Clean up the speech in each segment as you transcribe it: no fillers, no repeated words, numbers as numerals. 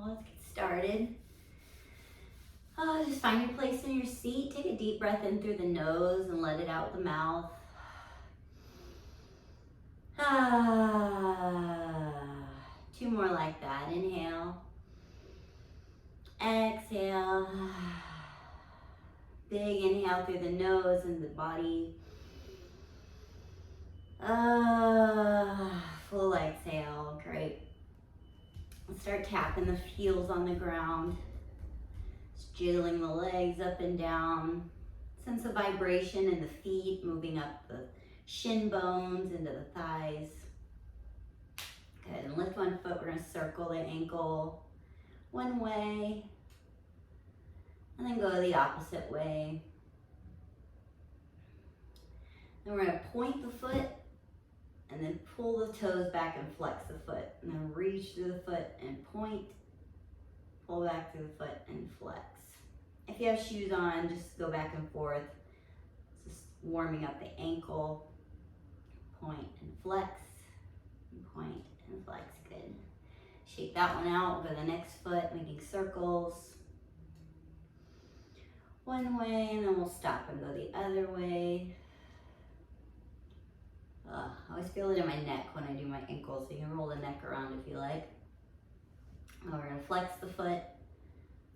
let's get started. Just find your place in your seat. Take a deep breath in through the nose and let it out the mouth. Two more like that. Inhale. Exhale. Big inhale through the nose and the body. Full exhale. Great. Let's start tapping the heels on the ground. Just jiggling the legs up and down. Sense of vibration in the feet, moving up the shin bones into the thighs. Good, and lift one foot. We're gonna circle the ankle one way, and then go the opposite way. Then we're gonna point the foot, and then pull the toes back and flex the foot. And then reach through the foot and point, pull back through the foot and flex. If you have shoes on, just go back and forth. Just warming up the ankle. Point and flex, and point and flex. Good. Shake that one out. Go to the next foot, making circles. One way, and then we'll stop and go the other way. I always feel it in my neck when I do my ankles, so you can roll the neck around if you like. Now we're gonna flex the foot,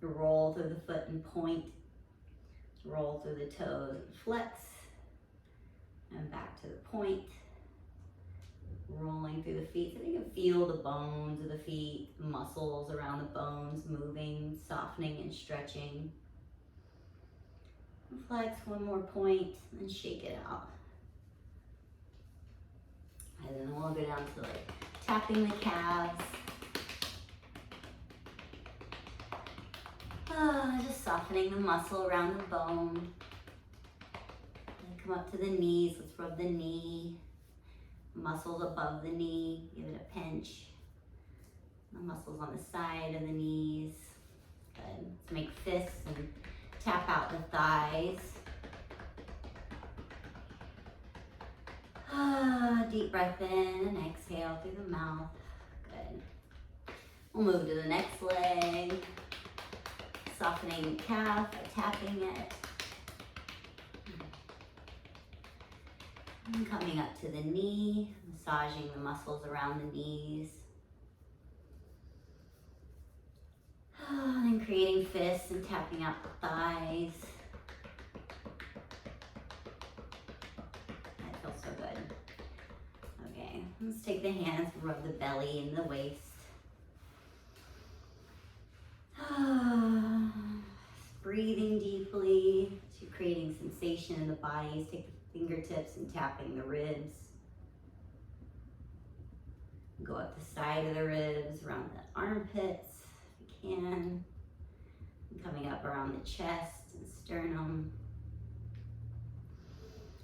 roll through the foot and point, roll through the toes and flex, and back to the point, rolling through the feet. So you can feel the bones of the feet, muscles around the bones moving, softening and stretching. And flex one more point, and shake it out. And then we'll go down to like tapping the calves. Just softening the muscle around the bone. And come up to the knees. Let's rub the knee. Muscles above the knee. Give it a pinch. The muscles on the side of the knees. Good. Let's make fists and tap out the thighs. Deep breath in and exhale through the mouth. Good. We'll move to the next leg. Softening the calf by tapping it. And coming up to the knee, massaging the muscles around the knees. And then creating fists and tapping out the thighs. That feels so good. Okay, let's take the hands and rub the belly and the waist. Breathing deeply, to creating sensation in the bodies. Take the fingertips and tapping the ribs. Go up the side of the ribs, around the armpits, if you can. And coming up around the chest and sternum.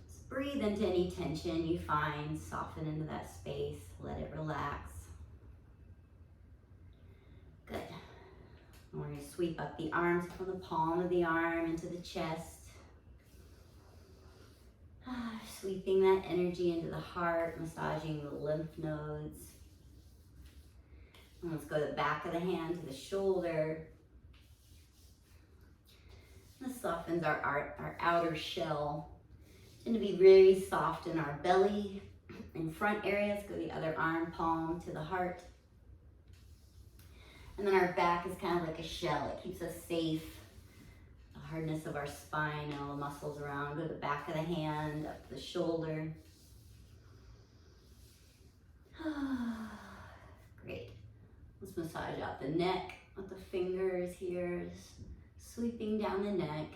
Just breathe into any tension you find, soften into that space, let it relax. Good. And we're going to sweep up the arms from the palm of the arm into the chest. Sweeping that energy into the heart, massaging the lymph nodes. And let's go to the back of the hand to the shoulder. This softens our outer shell. Tend to be very soft in our belly and front areas. Go the other arm palm to the heart. And then our back is kind of like a shell. It keeps us safe. The hardness of our spine and all the muscles around. Go to the back of the hand, up the shoulder. Great. Let's massage out the neck with the fingers here. Just sweeping down the neck.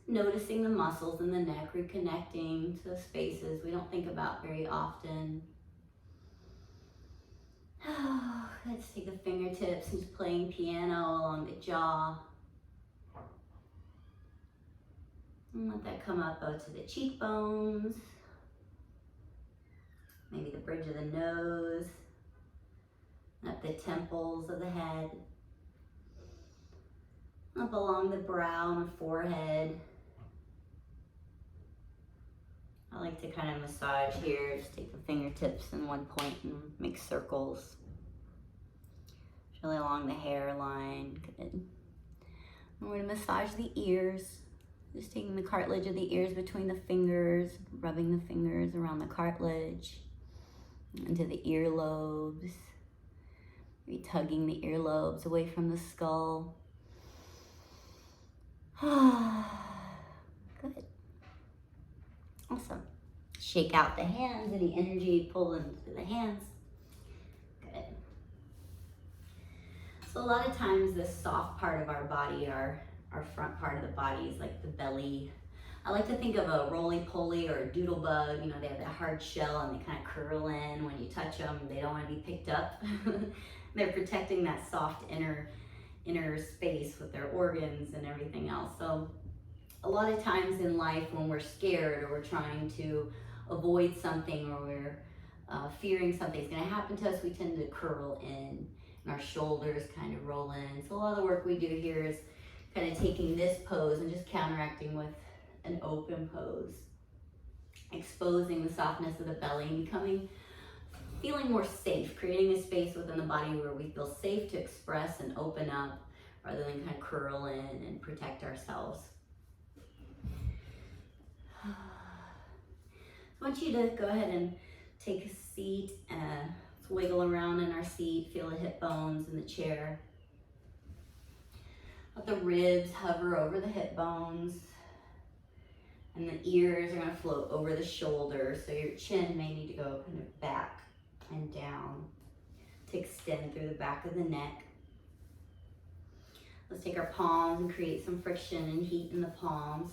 Noticing the muscles in the neck, reconnecting to the spaces we don't think about very often. Let's take the fingertips and just playing piano along the jaw. And let that come up to the cheekbones. Maybe the bridge of the nose. Up the temples of the head. Up along the brow and the forehead. I like to kind of massage here. Just take the fingertips in one point and make circles. really along the hairline. Good. We're going to massage the ears. Just taking the cartilage of the ears between the fingers, rubbing the fingers around the cartilage, into the earlobes. Maybe tugging the earlobes away from the skull. Good. Awesome. Shake out the hands, any energy pull into the hands. Good. So a lot of times the soft part of our body, our front part of the body is like the belly. I like to think of a roly-poly or a doodle bug. You know, they have that hard shell and they kind of curl in when you touch them. They don't want to be picked up. They're protecting that soft inner space with their organs and everything else. So a lot of times in life when we're scared or we're trying to avoid something or we're fearing something's going to happen to us, we tend to curl in and our shoulders kind of roll in. So a lot of the work we do here is kind of taking this pose and just counteracting with an open pose, exposing the softness of the belly and feeling more safe, creating a space within the body where we feel safe to express and open up rather than kind of curl in and protect ourselves. I want you to go ahead and take a seat, let's wiggle around in our seat, feel the hip bones in the chair. Let the ribs hover over the hip bones, and the ears are going to float over the shoulders, so your chin may need to go kind of back and down to extend through the back of the neck. Let's take our palms and create some friction and heat in the palms.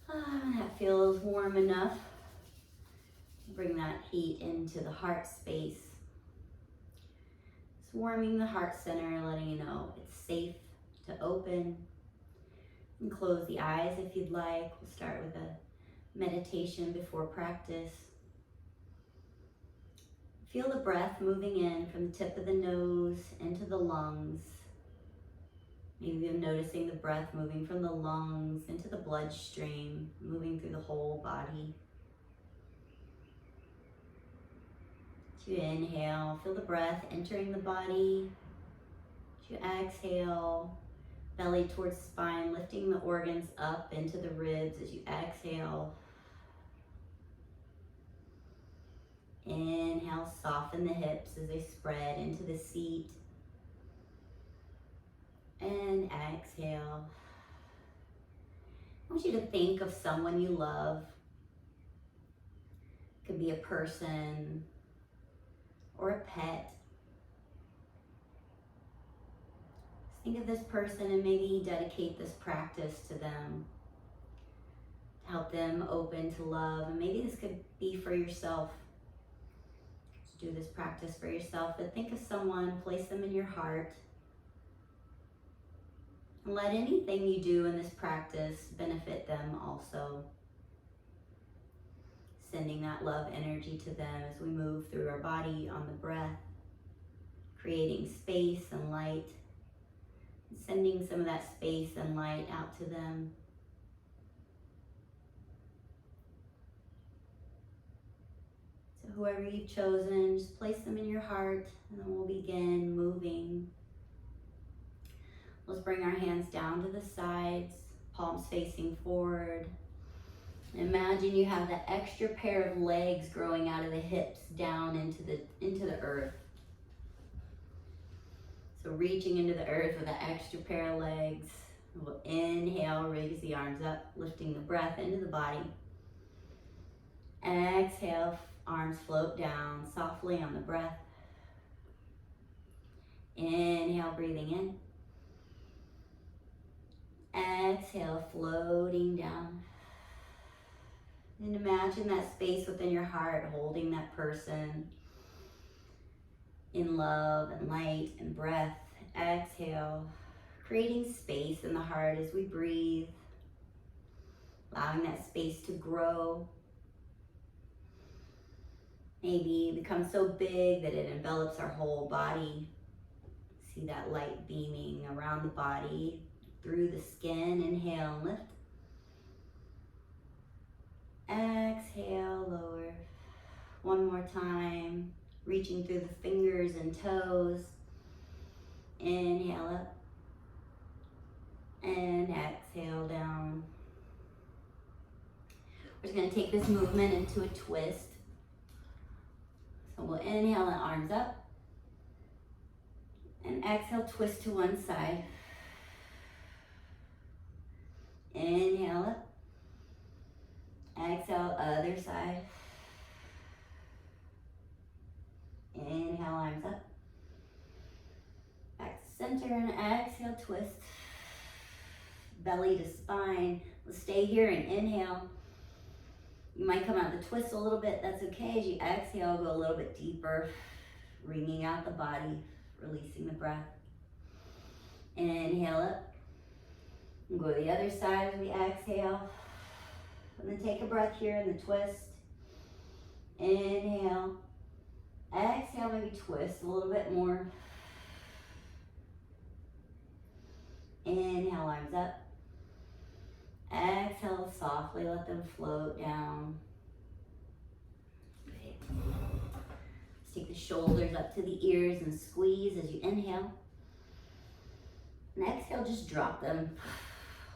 That feels warm enough. Bring that heat into the heart space. It's warming the heart center, letting you know it's safe to open. And close the eyes if you'd like. We'll start with a meditation before practice. Feel the breath moving in from the tip of the nose into the lungs. Maybe you're noticing the breath moving from the lungs into the bloodstream, moving through the whole body. As you inhale, feel the breath entering the body. As you exhale, belly towards spine, lifting the organs up into the ribs as you exhale. Inhale, soften the hips as they spread into the seat. And exhale. I want you to think of someone you love. It could be a person or a pet. Think of this person and maybe dedicate this practice to them. Help them open to love. And maybe this could be for yourself. Do this practice for yourself, but think of someone, place them in your heart. And let anything you do in this practice benefit them also. Sending that love energy to them as we move through our body on the breath, creating space and light. Sending some of that space and light out to them. So whoever you've chosen, just place them in your heart, and then we'll begin moving. Let's bring our hands down to the sides, palms facing forward. And imagine you have that extra pair of legs growing out of the hips down into the earth. So reaching into the earth with an extra pair of legs. We'll inhale, raise the arms up, lifting the breath into the body. Exhale, arms float down softly on the breath. Inhale, breathing in. Exhale, floating down. And imagine that space within your heart, holding that person in love and light and breath. Exhale, creating space in the heart as we breathe, allowing that space to grow. Maybe become so big that it envelops our whole body. See that light beaming around the body, through the skin. Inhale and lift. Exhale, lower. One more time. reaching through the fingers and toes. Inhale up and exhale down. We're just going to take this movement into a twist. So we'll inhale and arms up. And exhale, twist to one side. Inhale up. Exhale, other side. Inhale, arms up. Back to center and exhale, twist. Belly to spine. Let's stay here and inhale. You might come out the twist a little bit. That's okay. As you exhale, go a little bit deeper. Wringing out the body. Releasing the breath. Inhale up. And go to the other side as we exhale. And then take a breath here in the twist. Inhale. Exhale, maybe twist a little bit more. Inhale, arms up. Exhale, softly let them float down. Great. Let's take the shoulders up to the ears and squeeze as you inhale. And exhale, just drop them.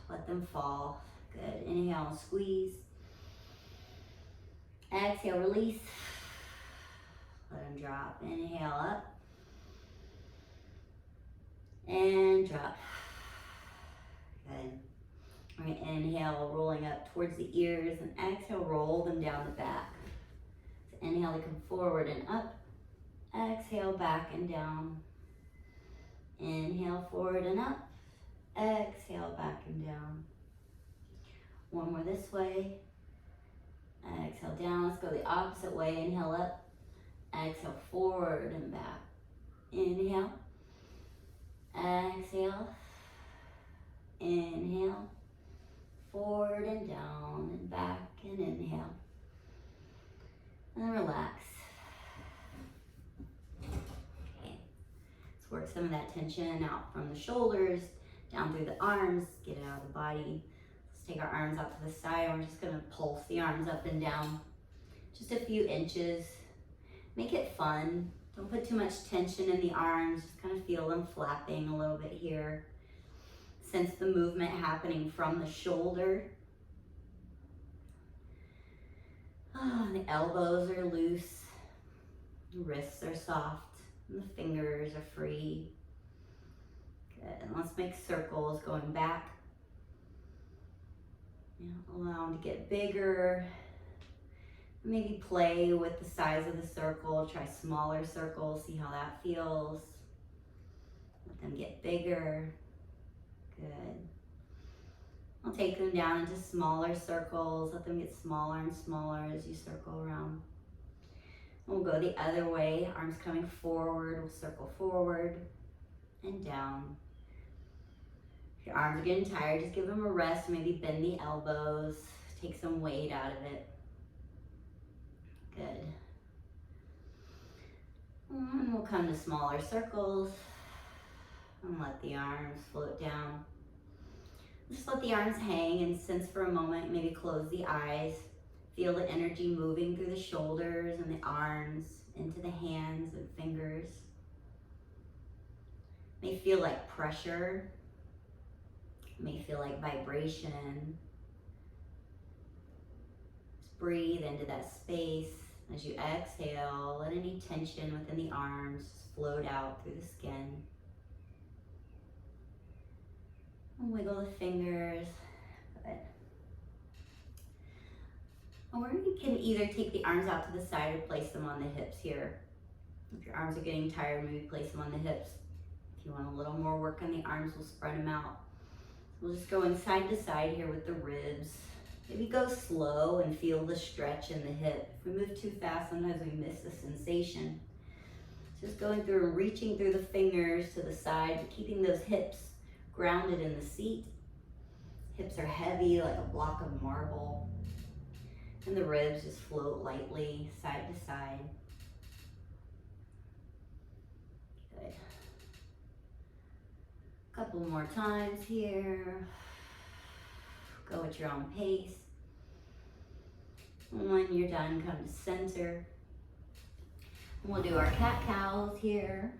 Let them fall. Good. Inhale, squeeze. Exhale, release. Let them drop. Inhale up. And drop. Good. All right, inhale, rolling up towards the ears, and exhale, roll them down the back. So inhale to come forward and up. Exhale, back and down. Inhale, forward and up. Exhale, back and down. One more this way. Exhale down. Let's go the opposite way. Inhale up. Exhale forward and back. Inhale. Exhale. Inhale. Forward and down and back and inhale. And then relax. Okay. Let's work some of that tension out from the shoulders, down through the arms, get it out of the body. Let's take our arms out to the side. We're just gonna pulse the arms up and down. Just a few inches. Make it fun. Don't put too much tension in the arms. Just kind of feel them flapping a little bit here. Sense the movement happening from the shoulder. Oh, the elbows are loose. The wrists are soft. And the fingers are free. Good. And let's make circles going back. Allow them to get bigger. Maybe play with the size of the circle. Try smaller circles. See how that feels. Let them get bigger. Good. I'll take them down into smaller circles. Let them get smaller and smaller as you circle around. We'll go the other way. Arms coming forward. We'll circle forward and down. If your arms are getting tired, just give them a rest. Maybe bend the elbows. Take some weight out of it. Good. And we'll come to smaller circles. And let the arms float down. Just let the arms hang and sense for a moment. Maybe close the eyes. Feel the energy moving through the shoulders and the arms into the hands and fingers. May feel like pressure. May feel like vibration. Just breathe into that space. As you exhale, let any tension within the arms float out through the skin. And wiggle the fingers. Good. Or you can either take the arms out to the side or place them on the hips here. If your arms are getting tired, maybe place them on the hips. If you want a little more work on the arms, we'll spread them out. We'll just go side to side here with the ribs. Maybe go slow and feel the stretch in the hip. If we move too fast, sometimes we miss the sensation. Just going through and reaching through the fingers to the side, but keeping those hips grounded in the seat. Hips are heavy like a block of marble. And the ribs just float lightly side to side. Good. A couple more times here. Go at your own pace. When you're done, come to center. We'll do our cat-cows here.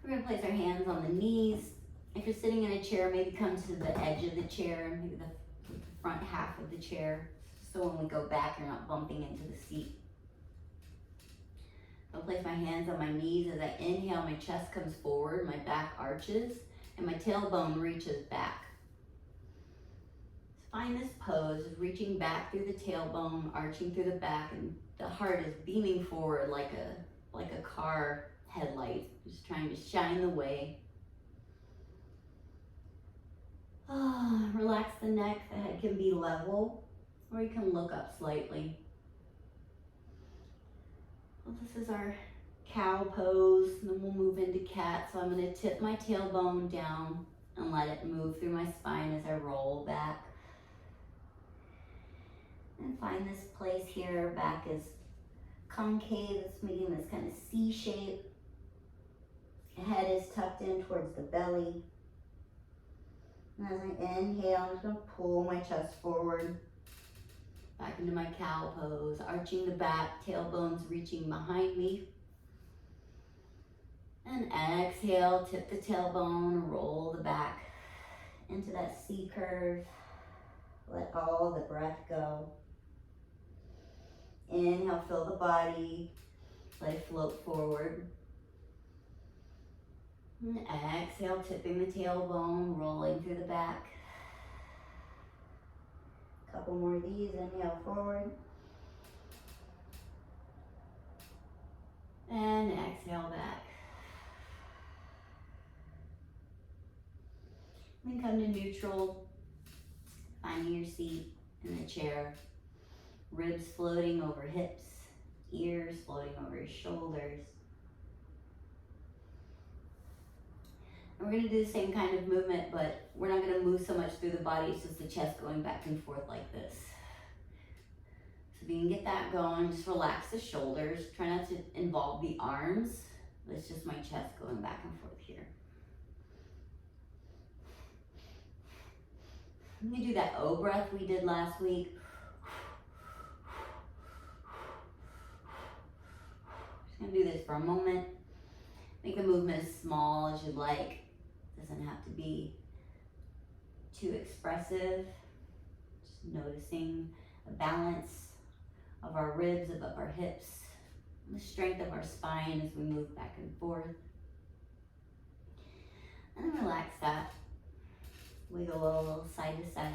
We're gonna place our hands on the knees. If you're sitting in a chair, maybe come to the edge of the chair, maybe the front half of the chair, so when we go back, you're not bumping into the seat. I'll place my hands on my knees. As I inhale, my chest comes forward, my back arches, and my tailbone reaches back. So find this pose, reaching back through the tailbone, arching through the back, and the heart is beaming forward like a car headlight, just trying to shine the way. Oh, relax the neck. The head can be level, or you can look up slightly. Well, this is our cow pose, and then we'll move into cat. So I'm going to tip my tailbone down and let it move through my spine as I roll back. And find this place here. Back is concave. It's making this kind of C shape. Head is tucked in towards the belly. And as I inhale, I'm just going to pull my chest forward. Back into my cow pose, arching the back, tailbones reaching behind me. And exhale, tip the tailbone, roll the back into that C curve. Let all the breath go. Inhale, fill the body, let it float forward. And exhale, tipping the tailbone, rolling through the back. Couple more of these, inhale forward. And exhale back. Then come to neutral, finding your seat in the chair. Ribs floating over hips, ears floating over your shoulders. And we're gonna do the same kind of movement, but we're not gonna move so much through the body, it's just the chest going back and forth like this. So if you can get that going, just relax the shoulders. Try not to involve the arms. It's just my chest going back and forth here. Let me do that O breath we did last week. Just gonna do this for a moment. Make the movement as small as you'd like. Doesn't have to be too expressive. Just noticing the balance of our ribs above our hips, and the strength of our spine as we move back and forth. And then relax that. Wiggle a little side to side.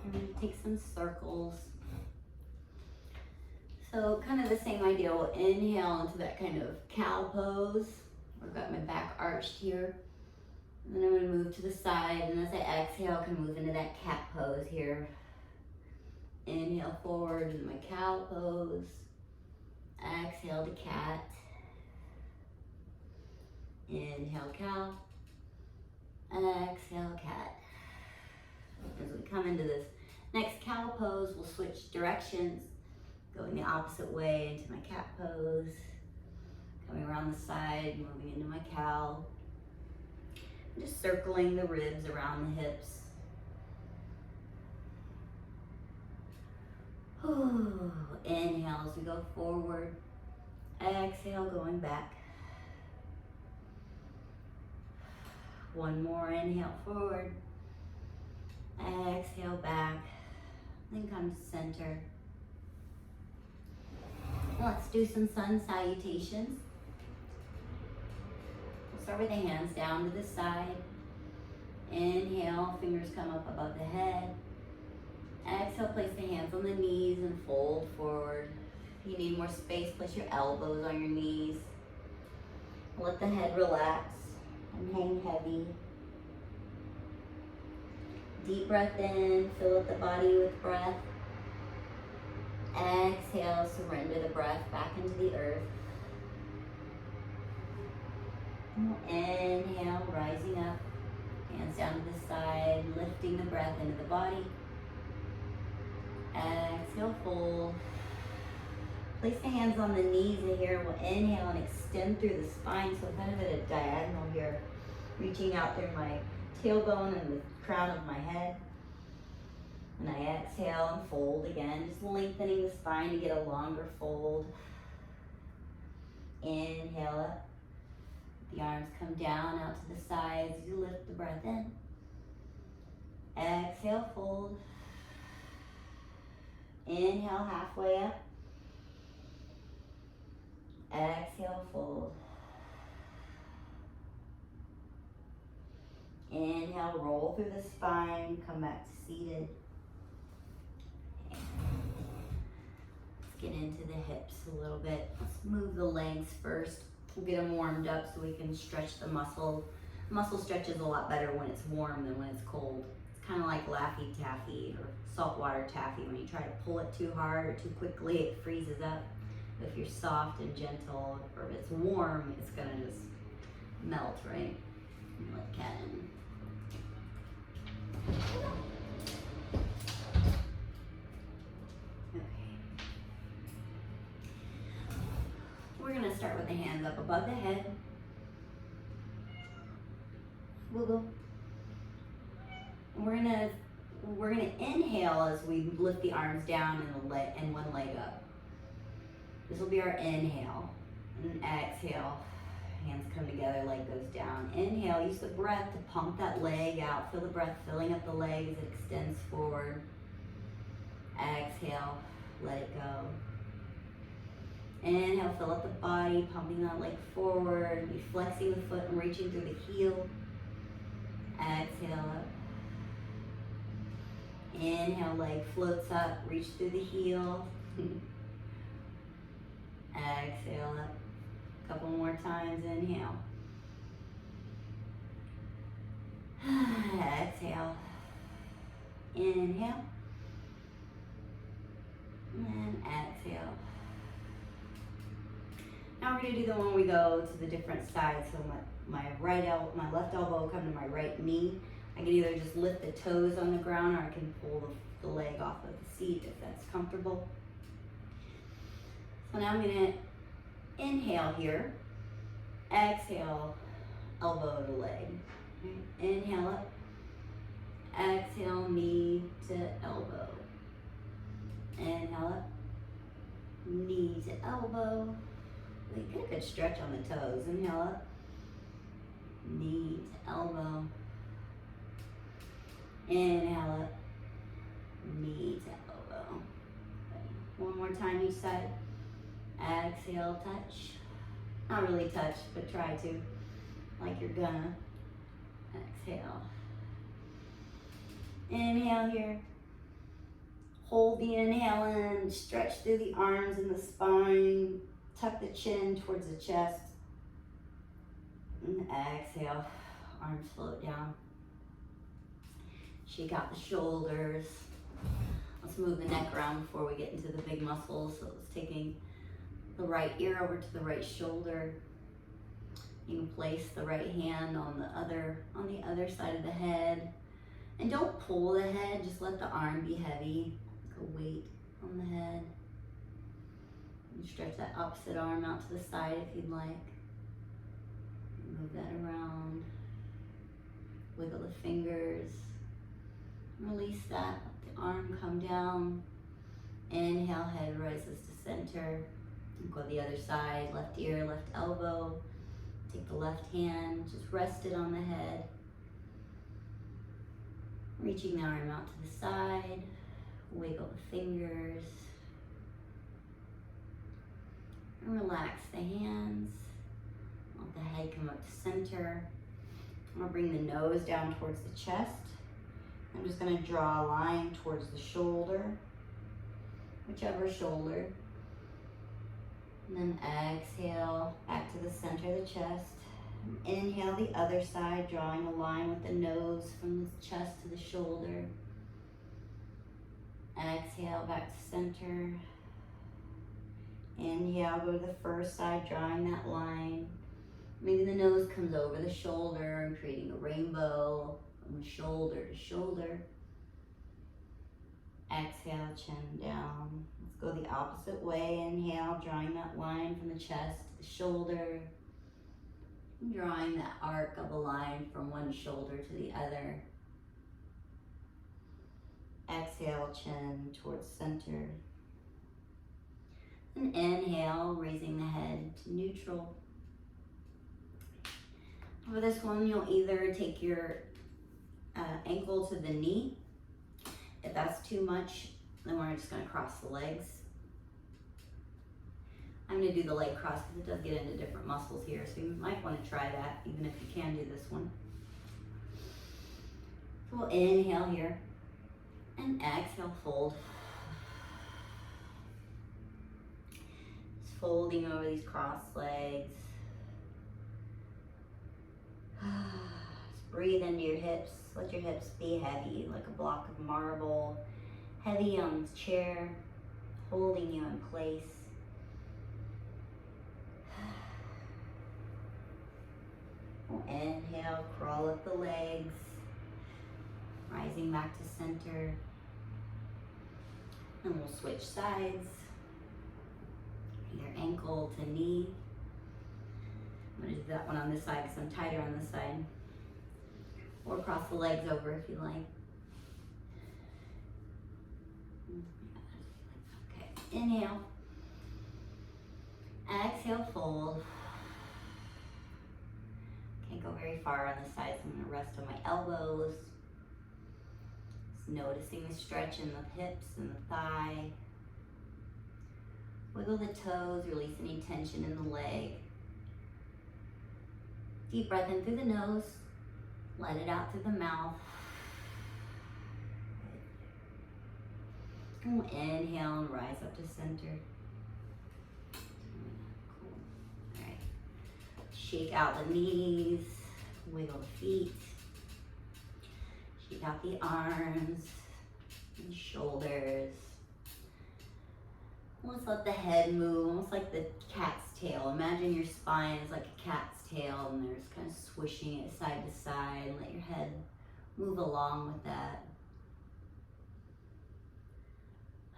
And then take some circles. So kind of the same idea. We'll inhale into that kind of cow pose. I've got my back arched here. And then I'm going to move to the side. And as I exhale, I can move into that cat pose here. Inhale forward into my cow pose. Exhale to cat. Inhale cow. Exhale cat. As we come into this next cow pose, we'll switch directions. Going the opposite way into my cat pose. Coming around the side, moving into my cow. Just circling the ribs around the hips. Ooh, inhale as we go forward. Exhale, going back. One more, inhale forward. Exhale back. Then come to center. Let's do some sun salutations. We'll start with the hands down to the side. Inhale, fingers come up above the head. Exhale, place the hands on the knees and fold forward. If you need more space, place your elbows on your knees. Let the head relax and hang heavy. Deep breath in, fill up the body with breath. Exhale, surrender the breath back into the earth. Inhale, rising up, hands down to the side, lifting the breath into the body. Exhale, fold. Place the hands on the knees here. We'll inhale and extend through the spine, so kind of at a diagonal here, reaching out through my tailbone and the crown of my head. And I exhale and fold again, just just lengthening the spine to get a longer fold. Inhale up. The arms come down out to the sides. You lift the breath in. Exhale, fold. Inhale, halfway up. Exhale, fold. Inhale, roll through the spine, come back to seated. Let's get into the hips a little bit. Let's move the legs first. We'll get them warmed up so we can stretch the muscle. Muscle stretches a lot better when it's warm than when it's cold. It's kind of like Laffy Taffy or saltwater taffy. When you try to pull it too hard or too quickly, it freezes up. But if you're soft and gentle, or if it's warm, it's gonna just melt, right? Let cat in. Okay. We're gonna start with the hands up above the head. Wiggle. And we're gonna inhale as we lift the arms down and one leg up. This will be our inhale. And exhale. Hands come together, leg goes down. Inhale, use the breath to pump that leg out. Feel the breath filling up the leg as it extends forward. Exhale, let it go. Inhale, fill up the body, pumping that leg forward. Be flexing the foot and reaching through the heel. Exhale up. Inhale, leg floats up, reach through the heel. Exhale up. Couple more times, inhale. Exhale. Inhale. And exhale. Now we're gonna do the one we go to the different sides. So my left elbow come to my right knee. I can either just lift the toes on the ground or I can pull the leg off of the seat if that's comfortable. So now I'm gonna inhale here, exhale, elbow to leg. Inhale up, exhale, knee to elbow. Inhale up, knee to elbow. Get a good stretch on the toes. Inhale up, knee to elbow. Inhale up, knee to elbow. Okay. One more time each side. Exhale, touch. Not really touch, but try to, like you're gonna. Exhale. Inhale here. Hold the inhale in, stretch through the arms and the spine. Tuck the chin towards the chest. And exhale, arms float down. Shake out the shoulders. Let's move the neck around before we get into the big muscles. So it's taking the right ear over to the right shoulder. You can place the right hand on the other side of the head. And don't pull the head, just let the arm be heavy. Like a weight on the head. And stretch that opposite arm out to the side if you'd like. Move that around. Wiggle the fingers. Release that. Let the arm come down. Inhale, head rises to center. Go the other side, left ear, left elbow. Take the left hand, just rest it on the head. Reaching the arm out to the side. Wiggle the fingers. And relax the hands. Let the head come up to center. I'm gonna bring the nose down towards the chest. I'm just gonna draw a line towards the shoulder, whichever shoulder. And then exhale, back to the center of the chest. Inhale the other side, drawing a line with the nose from the chest to the shoulder. Exhale, back to center. Inhale, go to the first side, drawing that line. Maybe the nose comes over the shoulder and creating a rainbow from shoulder to shoulder. Exhale, chin down. Let's go the opposite way. Inhale, drawing that line from the chest to the shoulder. Drawing that arc of a line from one shoulder to the other. Exhale, chin towards center. And inhale, raising the head to neutral. For this one, you'll either take your ankle to the knee. If that's too much, then we're just gonna cross the legs. I'm gonna do the leg cross because it does get into different muscles here, so you might wanna try that, even if you can do this one. So we'll inhale here, and exhale, fold. Just folding over these crossed legs. Just breathe into your hips. Let your hips be heavy, like a block of marble. Heavy on this chair, holding you in place. We'll inhale, crawl up the legs, rising back to center. And we'll switch sides. Your ankle to knee. I'm gonna do that one on this side because I'm tighter on this side. Or cross the legs over if you like. Okay, inhale. Exhale, fold. Can't go very far on the sides. I'm gonna rest on my elbows. Just noticing the stretch in the hips and the thigh. Wiggle the toes, release any tension in the leg. Deep breath in through the nose. Let it out through the mouth. And we'll inhale and rise up to center. Cool. All right. Shake out the knees. Wiggle the feet. Shake out the arms and shoulders. Let's let the head move, almost like the cat's tail. Imagine your spine is like a cat's tail and there's kind of swishing it side to side, and let your head move along with that.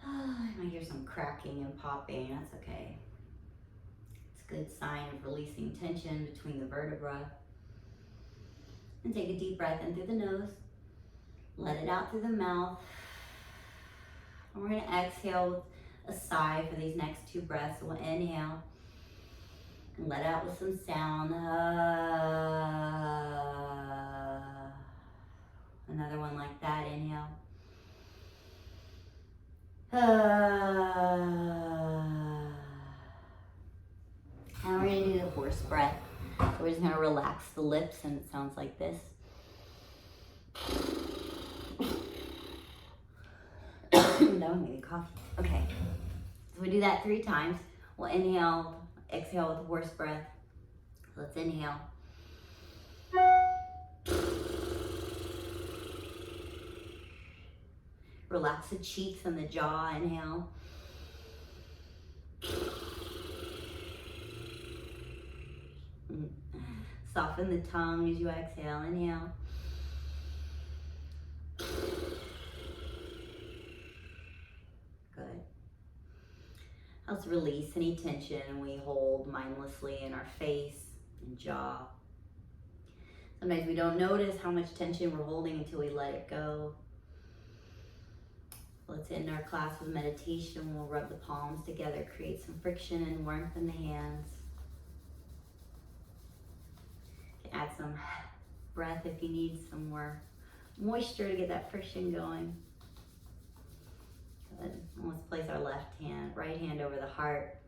I might hear some cracking and popping, that's okay. It's a good sign of releasing tension between the vertebrae. And take a deep breath in through the nose. Let it out through the mouth. And we're gonna exhale with a sigh for these next two breaths. So we'll inhale and let out with some sound. Another one like that. Inhale. Now we're gonna do the horse breath. So we're just gonna relax the lips, and it sounds like this. That one made me cough. Okay. So we do that 3 times. We'll inhale, exhale with the horse breath. Let's inhale. Relax the cheeks and the jaw. Inhale. Soften the tongue as you exhale. Inhale. Good. Let's release any tension we hold mindlessly in our face and jaw. Sometimes we don't notice how much tension we're holding until we let it go. Let's end our class with meditation. We'll rub the palms together, create some friction and warmth in the hands. Add some breath if you need some more moisture to get that friction going. Good. And let's place our right hand over the heart,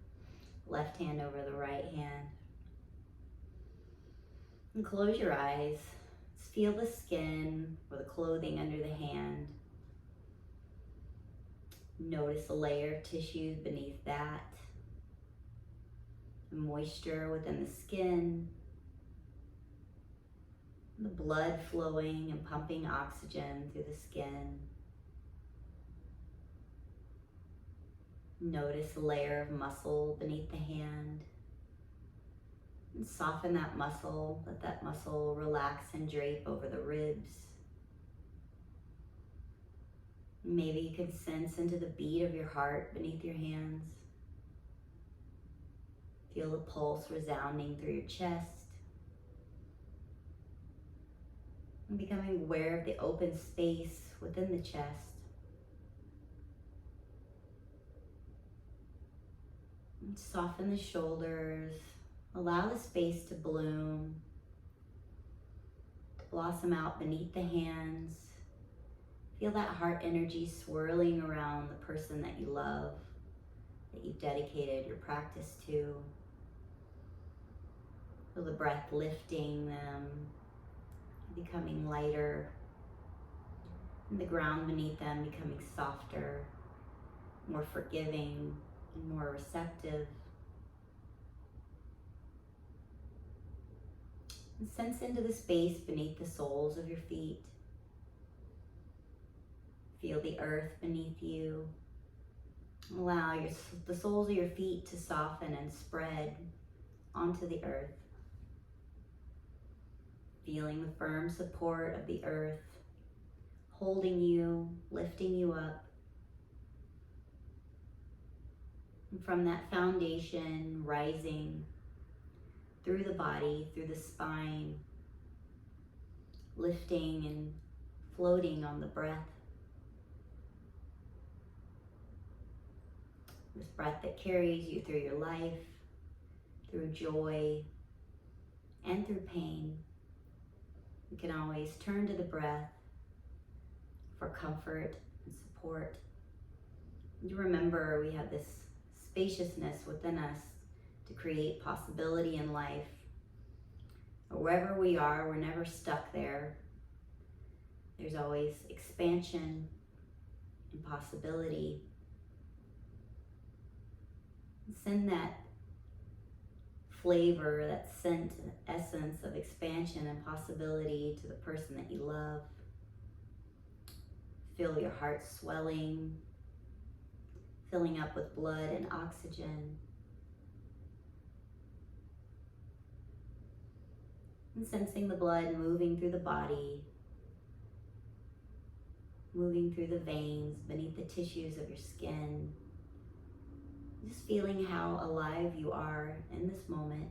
left hand over the right hand. And close your eyes. Just feel the skin or the clothing under the hand. Notice the layer of tissues beneath that. The moisture within the skin. The blood flowing and pumping oxygen through the skin. Notice a layer of muscle beneath the hand. And soften that muscle. Let that muscle relax and drape over the ribs. Maybe you can sense into the beat of your heart beneath your hands. Feel the pulse resounding through your chest. And becoming aware of the open space within the chest. And soften the shoulders. Allow the space to bloom, to blossom out beneath the hands. Feel that heart energy swirling around the person that you love, that you've dedicated your practice to. Feel the breath lifting them, becoming lighter, and the ground beneath them becoming softer, more forgiving, and more receptive. And sense into the space beneath the soles of your feet. Feel the earth beneath you. Allow the soles of your feet to soften and spread onto the earth. Feeling the firm support of the earth, holding you, lifting you up. And from that foundation, rising through the body, through the spine, lifting and floating on the breath. This breath that carries you through your life, through joy, and through pain. You can always turn to the breath for comfort and support. And remember, we have this spaciousness within us to create possibility in life. Wherever we are, we're never stuck there. There's always expansion and possibility. Send that flavor, that scent, essence of expansion and possibility to the person that you love. Feel your heart swelling, filling up with blood and oxygen. And sensing the blood moving through the body, moving through the veins, beneath the tissues of your skin. Just feeling how alive you are in this moment.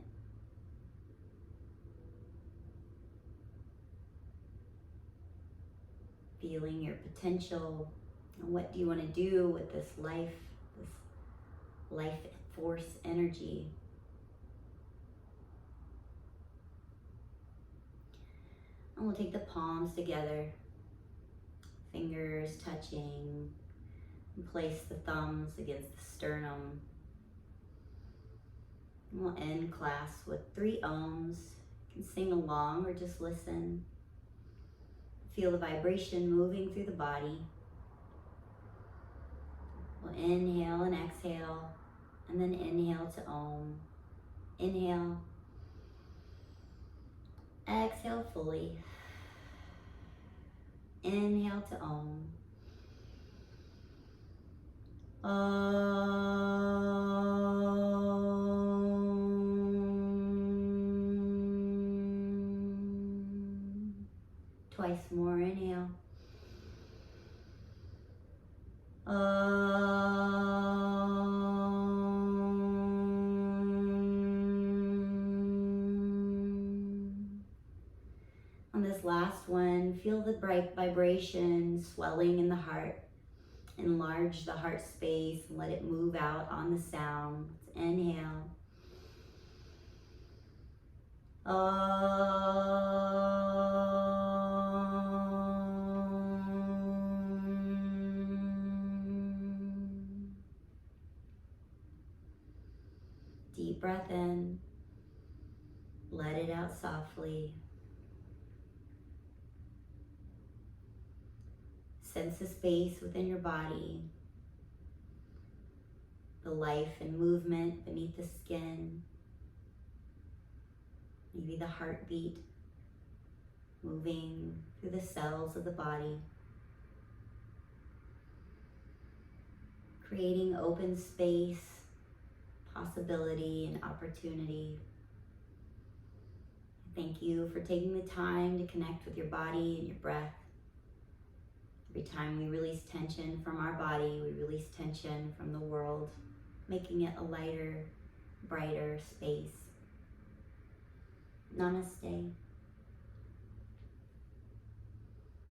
Feeling your potential and what do you want to do with this life force energy. And we'll take the palms together, fingers touching, and place the thumbs against the sternum. And we'll end class with 3 ohms. You can sing along or just listen. Feel the vibration moving through the body. We'll inhale and exhale, and then inhale to Om. Inhale. Exhale fully. Inhale to Om. Twice more, inhale. On this last one, feel the bright vibration swelling in the heart. Enlarge the heart space and let it move out on the sound. Let's inhale. Deep breath in. Let it out softly. Sense the space within your body, the life and movement beneath the skin, maybe the heartbeat moving through the cells of the body, creating open space, possibility, and opportunity. Thank you for taking the time to connect with your body and your breath. Every time we release tension from our body, we release tension from the world, making it a lighter, brighter space. Namaste.